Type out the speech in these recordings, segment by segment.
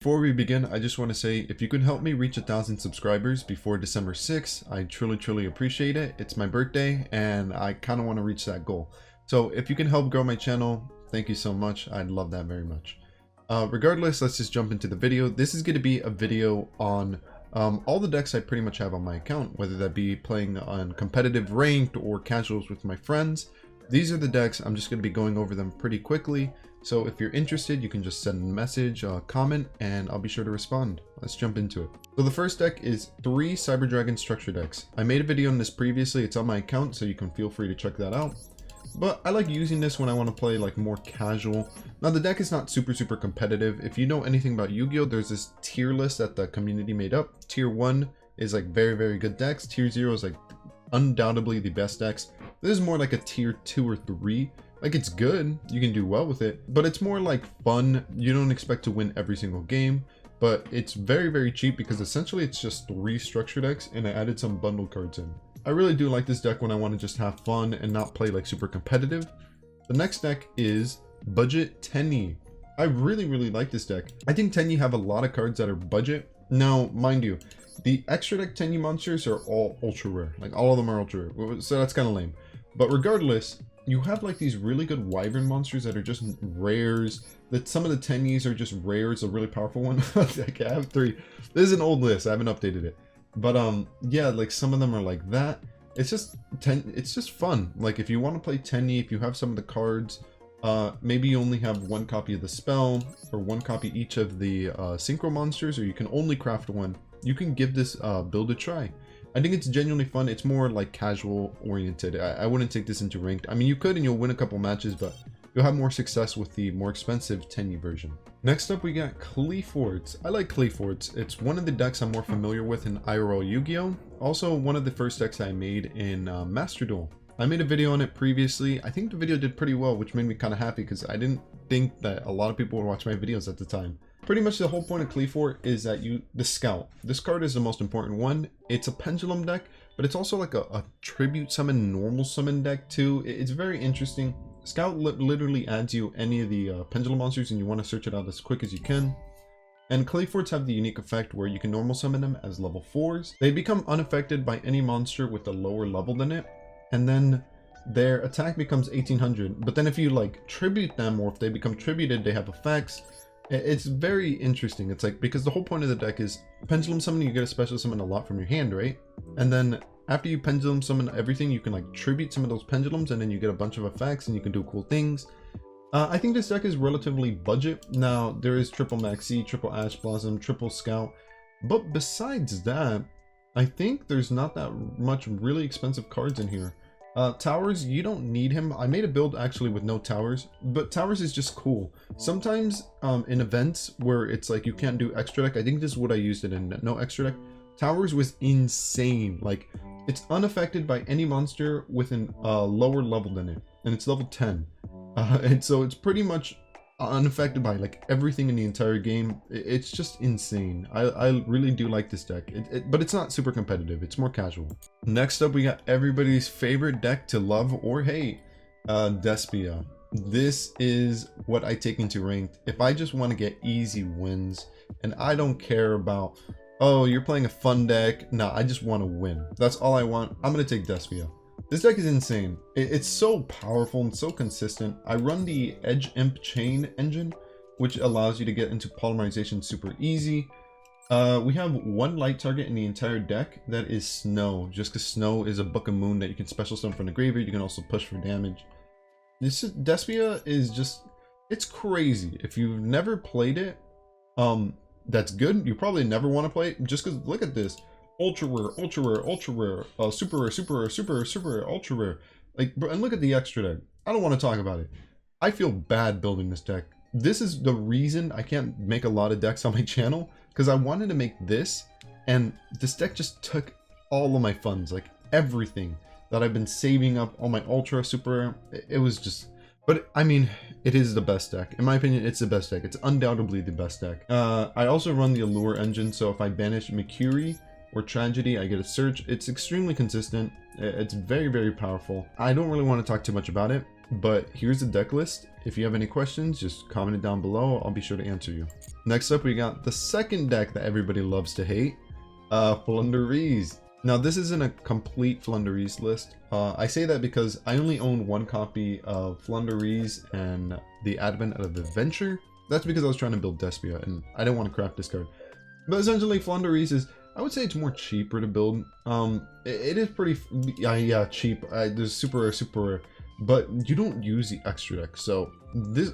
Before we begin, I just want to say if you could help me reach 1,000 subscribers before December 6th, I truly appreciate it. It's my birthday and I kind of want to reach that goal. So if you can help grow my channel, thank you so much. I'd love that very much. Regardless, let's just jump into the video. This is going to be a video on all the decks I pretty much have on my account, whether that be playing on competitive, ranked, or casuals with my friends. These are the decks. I'm just going to be going over them pretty quickly. So if you're interested, you can just send a message, comment, and I'll be sure to respond. Let's jump into it. So the first deck is 3 Cyber Dragon structure decks. I made a video on this previously. It's on my account, so you can feel free to check that out. But I like using this when I want to play like more casual. Now the deck is not super competitive. If you know anything about Yu-Gi-Oh, there's this tier list that the community made up. Tier 1 is like very good decks. Tier 0 is like undoubtedly the best decks. This is more like a tier 2 or 3. Like, it's good, you can do well with it, but it's more like fun. You don't expect to win every single game, but it's very cheap because essentially it's just 3 structure decks and I added some bundle cards in. I really do like this deck when I want to just have fun and not play like super competitive. The next deck is Budget Tenyi. I really like this deck. I think Tenyi have a lot of cards that are budget. Now, mind you, the extra deck Tenyi monsters are all ultra rare. Like, all of them are ultra rare, so that's kind of lame. But regardless, you have like these really good wyvern monsters that are just rares. That some of the Tenyis are just rares, a really powerful one. Like, I have 3. This is an old list, I haven't updated it. But yeah, like some of them are like that. It's just fun. Like, if you want to play Tenyi, if you have some of the cards, maybe you only have 1 copy of the spell or 1 copy each of the synchro monsters, or you can only craft 1. You can give this build a try. I think it's genuinely fun. It's more like casual oriented. I wouldn't take this into ranked. I mean, you could and you'll win a couple matches, but you'll have more success with the more expensive Tenyi version. Next up, we got Qliphort. I like Qliphort. It's one of the decks I'm more familiar with in IRL Yu-Gi-Oh! Also, one of the first decks I made in Master Duel. I made a video on it previously. I think the video did pretty well, which made me kind of happy because I didn't think that a lot of people would watch my videos at the time. Pretty much the whole point of Qliphort is that the Scout. This card is the most important one. It's a Pendulum deck, but it's also like a tribute summon, normal summon deck too. It's very interesting. Scout literally adds you any of the Pendulum monsters and you want to search it out as quick as you can. And Qliphorts have the unique effect where you can normal summon them as level 4s. They become unaffected by any monster with a lower level than it. And then their attack becomes 1800. But then if you like tribute them, or if they become tributed, they have effects. It's very interesting. It's like, because the whole point of the deck is pendulum summon, you get a special summon a lot from your hand, right? And then after you pendulum summon everything, you can like tribute some of those pendulums and then you get a bunch of effects and you can do cool things. I think this deck is relatively budget. Now, there is triple Maxi, triple Ash Blossom, triple Scout. But besides that, I think there's not that much really expensive cards in here. Towers, you don't need him. I made a build actually with no towers, but towers is just cool. Sometimes in events where it's like you can't do extra deck, I think this is what I used it in, no extra deck. Towers was insane. Like, it's unaffected by any monster with a lower level than it, and it's level 10. And so it's pretty much unaffected by like everything in the entire game. It's just insane. I really do like this deck, but it's not super competitive. It's more casual. Next up, we got everybody's favorite deck to love or hate, Despia. This is what I take into ranked if I just want to get easy wins and I don't care about, oh, you're playing a fun deck. No, I just want to win. That's all I want. I'm gonna take Despia. This deck is insane. It's so powerful and so consistent. I run the Edge Imp Chain engine, which allows you to get into polymerization super easy. We have 1 light target in the entire deck. That is Snow, just because Snow is a Book of Moon that you can special summon from the graveyard. You can also push for damage. Despia is just, it's crazy. If you've never played it, that's good. You probably never want to play it, just because look at this. Ultra rare, super rare, ultra rare. Like, and look at the extra deck. I don't want to talk about it. I feel bad building this deck. This is the reason I can't make a lot of decks on my channel, because I wanted to make this, and this deck just took all of my funds, like everything that I've been saving up, all my ultra, super rare. It was just, but I mean, it is the best deck. In my opinion, it's the best deck. It's undoubtedly the best deck. I also run the Allure engine, so if I banish Mercury or Tragedy, I get a search. It's extremely consistent. It's very powerful. I don't really want to talk too much about it. but here's the deck list. If you have any questions, just comment it down below. I'll be sure to answer you. Next up, we got the second deck that everybody loves to hate, Flunderies. Now, this isn't a complete Flunderies list. I say that because I only own one copy of Flunderies and the Advent of Adventure. That's because I was trying to build Despia, and I didn't want to craft this card. But essentially, Flunderies is, I would say it's more cheaper to build. It is pretty, yeah, cheap. There's super rare, but you don't use the extra deck. So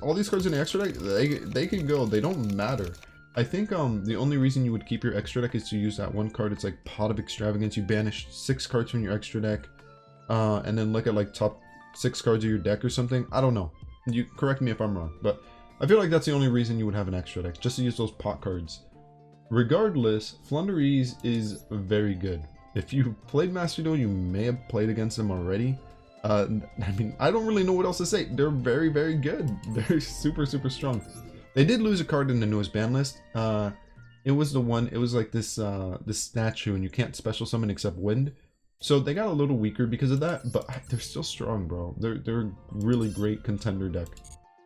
all these cards in the extra deck, they can go. They don't matter. I think the only reason you would keep your extra deck is to use that one card. It's like Pot of Extravagance. You banish 6 cards from your extra deck, and then look at like top 6 cards of your deck or something. I don't know. You correct me if I'm wrong, but I feel like that's the only reason you would have an extra deck, just to use those pot cards. Regardless, Flunderies is very good. If you played Master Duel, you may have played against them already. I mean, I don't really know what else to say. They're very good. They're super strong. They did lose a card in the newest ban list. It was the one, it was like this this statue, and you can't special summon except wind. So they got a little weaker because of that, but they're still strong, bro. They're a really great contender deck.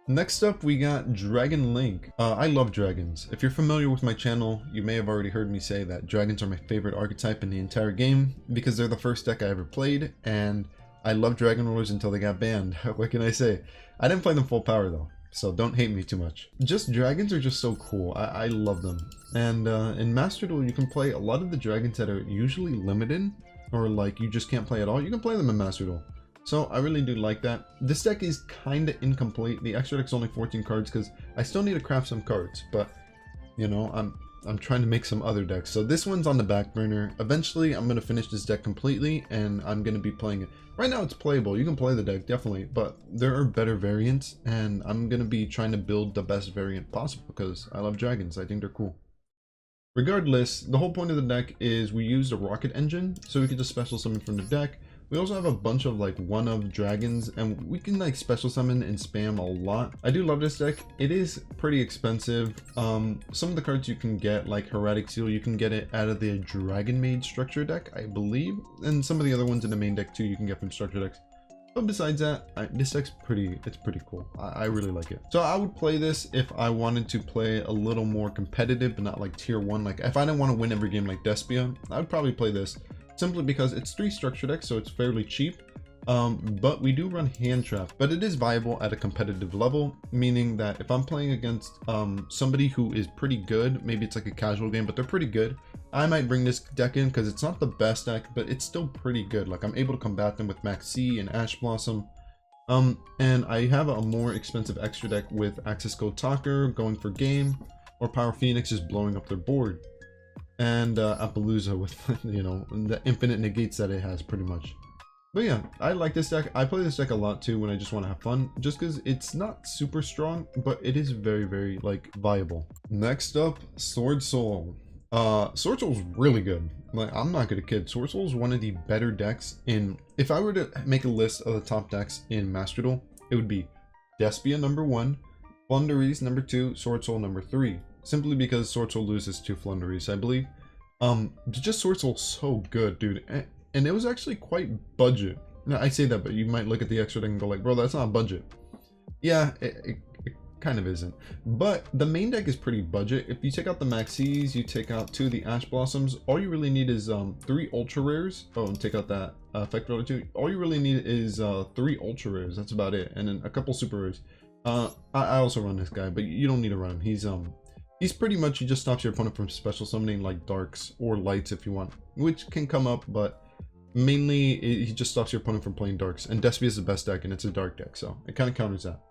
Next up, we got Dragon Link. I love dragons. If you're familiar with my channel, you may have already heard me say that dragons are my favorite archetype in the entire game because they're the first deck I ever played, and I love Dragon Rulers until they got banned. What can I say? I didn't play them full power though, so don't hate me too much. Just dragons are just so cool. I love them. And in Master Duel, you can play a lot of the dragons that are usually limited, or like you just can't play at all. You can play them in Master Duel. So I really do like that. This deck is kind of incomplete. The extra deck's only 14 cards because I still need to craft some cards, but you know, I'm trying to make some other decks. So this one's on the back burner. Eventually, I'm going to finish this deck completely, and I'm going to be playing it. Right now, it's playable. You can play the deck, definitely, but there are better variants, and I'm going to be trying to build the best variant possible because I love dragons. I think they're cool. Regardless, the whole point of the deck is we use the rocket engine, so we can just special summon from the deck. We also have a bunch of like one-of dragons, and we can like special summon and spam a lot. I do love this deck. It is pretty expensive. Some of the cards you can get, like Heretic Seal, you can get it out of the Dragon Maid structure deck, I believe. And some of the other ones in the main deck too, you can get from structure decks. But besides that, this deck's pretty cool. I really like it. So I would play this if I wanted to play a little more competitive, but not like tier 1. Like if I didn't want to win every game like Despia, I would probably play this. Simply because it's 3 structure decks, so it's fairly cheap. But we do run hand trap, but it is viable at a competitive level, meaning that if I'm playing against somebody who is pretty good, maybe it's like a casual game, but they're pretty good, I might bring this deck in because it's not the best deck, but it's still pretty good. Like I'm able to combat them with Max C and Ash Blossom. And I have a more expensive extra deck with Access Code Talker going for game, or Power Phoenix just blowing up their board. And Appaloosa with, you know, the infinite negates that it has pretty much. But yeah, I like this deck. I play this deck a lot too when I just want to have fun, just because it's not super strong, but it is very like viable. Next up, Swordsoul. Swordsoul's really good. Like, I'm not gonna kid. Swordsoul is one of the better decks in, if I were to make a list of the top decks in Master Duel, it would be Despia number 1, Flunderies number 2, Swordsoul number 3. Simply because Swordsoul loses to Flunderies, I believe. Just Swordsoul's so good, dude. And it was actually quite budget. Now, I say that, but you might look at the extra deck and go like, bro, that's not budget. Yeah, it kind of isn't. But the main deck is pretty budget. If you take out the Maxis, you take out 2 of the Ash Blossoms, all you really need is 3 Ultra Rares. Oh, and take out that Effect Roller too. All you really need is 3 Ultra Rares. That's about it. And then a couple Super Rares. I also run this guy, but you don't need to run him. He's pretty much, he just stops your opponent from special summoning like darks or lights if you want, which can come up, but mainly he just stops your opponent from playing darks. And Despia is the best deck, and it's a dark deck, so it kind of counters that.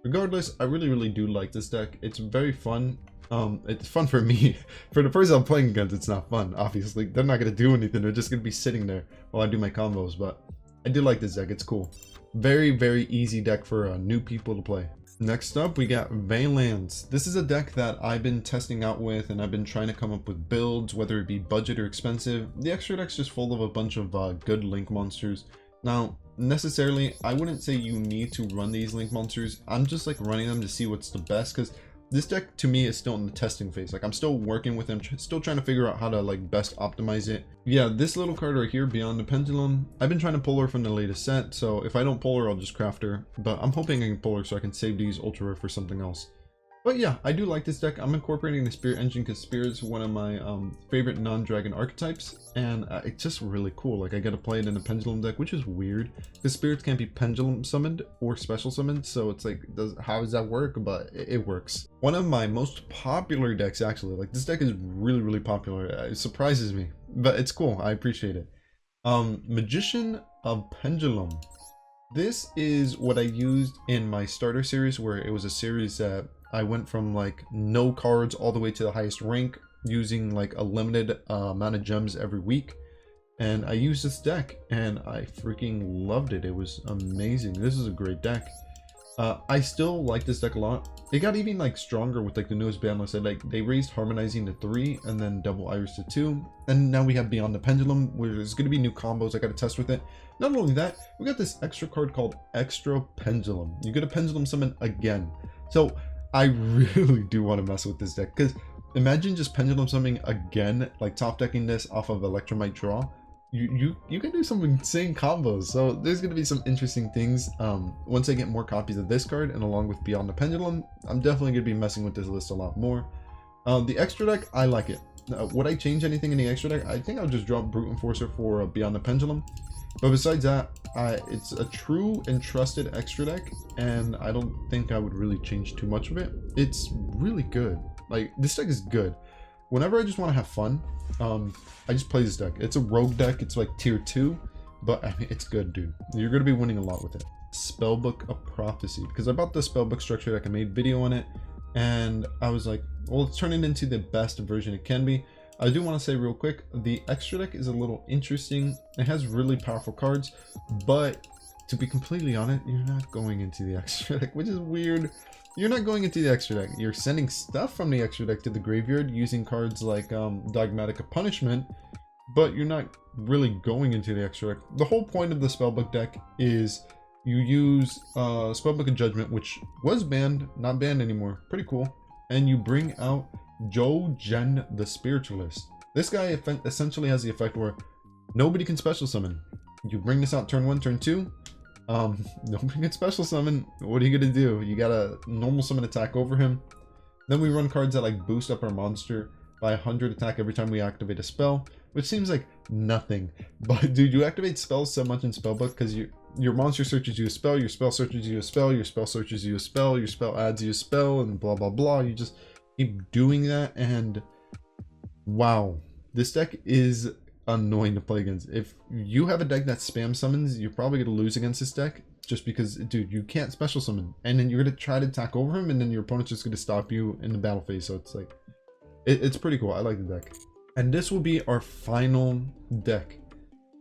Regardless, I really do like this deck. It's very fun. It's fun for me. For the person I'm playing against, it's not fun. Obviously, they're not gonna do anything. They're just gonna be sitting there while I do my combos. But I do like this deck. It's cool. Very easy deck for new people to play. Next up, we got Vaylantz. This is a deck that I've been testing out with, and I've been trying to come up with builds, whether it be budget or expensive. The extra deck's just full of a bunch of good link monsters. Now, necessarily, I wouldn't say you need to run these link monsters. I'm just like running them to see what's the best, because this deck to me is still in the testing phase. Like I'm still working with them, still trying to figure out how to like best optimize it. Yeah, this little card right here, Beyond the Pendulum, I've been trying to pull her from the latest set, so if I don't pull her, I'll just craft her, but I'm hoping I can pull her so I can save these ultra rare for something else. But yeah, I do like this deck. I'm incorporating the Spirit Engine because Spirit is one of my favorite non-dragon archetypes, and it's just really cool. Like I get to play it in a Pendulum deck, which is weird because Spirits can't be Pendulum summoned or special summoned, so it's like, how does that work? But it works. One of my most popular decks, actually. Like this deck is really popular. It surprises me, but it's cool. I appreciate it. Magician of Pendulum. This is what I used in my starter series, where it was a series that I went from like no cards all the way to the highest rank using like a limited amount of gems every week. And I used this deck and I freaking loved it. It was amazing. This is a great deck. I still like this deck a lot. It got even like stronger with like the newest ban list. Like they raised Harmonizing to 3 and then Double Iris to 2. And now we have Beyond the Pendulum, where there's going to be new combos I got to test with it. Not only that, we got this extra card called Extra Pendulum. You get a Pendulum summon again. So I really do want to mess with this deck, because imagine just Pendulum summoning again, like top decking this off of Electromite draw. You can do some insane combos. So there's going to be some interesting things once I get more copies of this card, and along with Beyond the Pendulum, I'm definitely going to be messing with this list a lot more. The extra deck, I like it. Would I change anything in the extra deck? I think I'll just drop Brute Enforcer for Beyond the Pendulum. But besides that, it's a true and trusted extra deck, and I don't think I would really change too much of it. It's really good. Like, this deck is good. Whenever I just want to have fun, I just play this deck. It's a rogue deck. It's like tier 2, but I mean, it's good, dude. You're going to be winning a lot with it. Spellbook of Prophecy, because I bought the spellbook structure deck. I made a video on it, and I was like, well, let's turn it into the best version it can be. I do want to say real quick, the extra deck is a little interesting. It has really powerful cards, but to be completely honest, you're not going into the extra deck, which is weird. You're not going into the extra deck. You're sending stuff from the extra deck to the graveyard using cards like Dogmatic of Punishment, but you're not really going into the extra deck. The whole point of the Spellbook deck is you use Spellbook of Judgment, which was banned, not banned anymore. Pretty cool. And you bring out Gen the Spiritualist. This guy essentially has the effect where nobody can special summon. You bring this out turn 1, turn 2. Nobody can special summon. What are you gonna do? You got a normal summon attack over him. Then we run cards that like boost up our monster by 100 attack every time we activate a spell, which seems like nothing. But dude, you activate spells so much in Spellbook because your monster searches you a spell, your spell searches you a spell, your spell searches you a spell, your spell adds you a spell, and blah blah blah. You just keep doing that, and wow, this deck is annoying to play against. If you have a deck that spam summons, you're probably going to lose against this deck, just because, dude, you can't special summon, and then you're going to try to attack over him, and then your opponent's just going to stop you in the battle phase. So it's like, it's pretty cool. I like the deck. And this will be our final deck.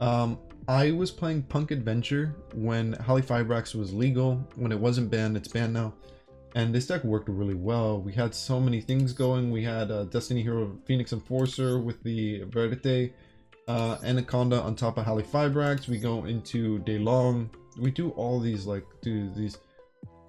I was playing Punk Adventure when Halifabrax was legal. When it wasn't banned, it's banned now. And this deck worked really well. We had so many things going. We had Destiny Hero Phoenix Enforcer with the Verite, Anaconda on top of Halifabrax. We go into Daylong. We do all these, like, dude, these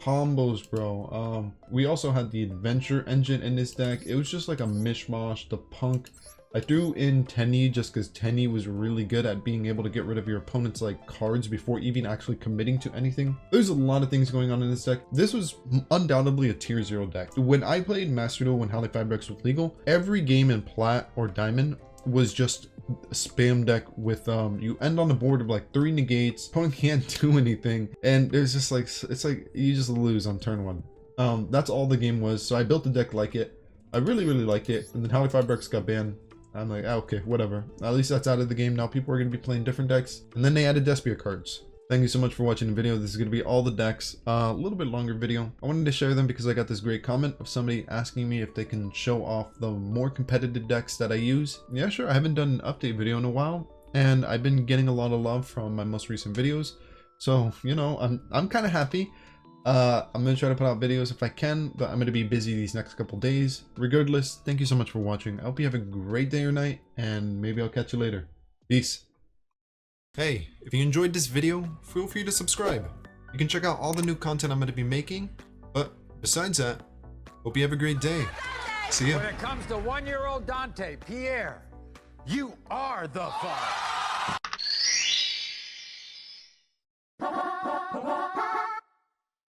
combos, bro. We also had the Adventure Engine in this deck. It was just like a mishmash. The Punk. I threw in Tenyi just because Tenyi was really good at being able to get rid of your opponent's like cards before even actually committing to anything. There's a lot of things going on in this deck. This was undoubtedly a tier 0 deck. When I played Master Duel when Halifabrax was legal, every game in Plat or Diamond was just a spam deck with you end on the board of like 3 negates, opponent can't do anything, and there's just like, it's like you just lose on turn 1. That's all the game was. So I built the deck like it. I really liked it, and then Halifabrax got banned. I'm like, okay, whatever. At least that's out of the game now. People are going to be playing different decks. And then they added Despia cards. Thank you so much for watching the video. This is going to be all the decks. A little bit longer video. I wanted to share them because I got this great comment of somebody asking me if they can show off the more competitive decks that I use. Yeah, sure. I haven't done an update video in a while, and I've been getting a lot of love from my most recent videos. So, you know, I'm kind of happy. I'm going to try to put out videos if I can, but I'm going to be busy these next couple days. Regardless, thank you so much for watching. I hope you have a great day or night, and maybe I'll catch you later. Peace. Hey, if you enjoyed this video, feel free to subscribe. You can check out all the new content I'm going to be making, but besides that, Hope you have a great day. See ya. When it comes to 1-year-old Dante, Pierre, you are the fun.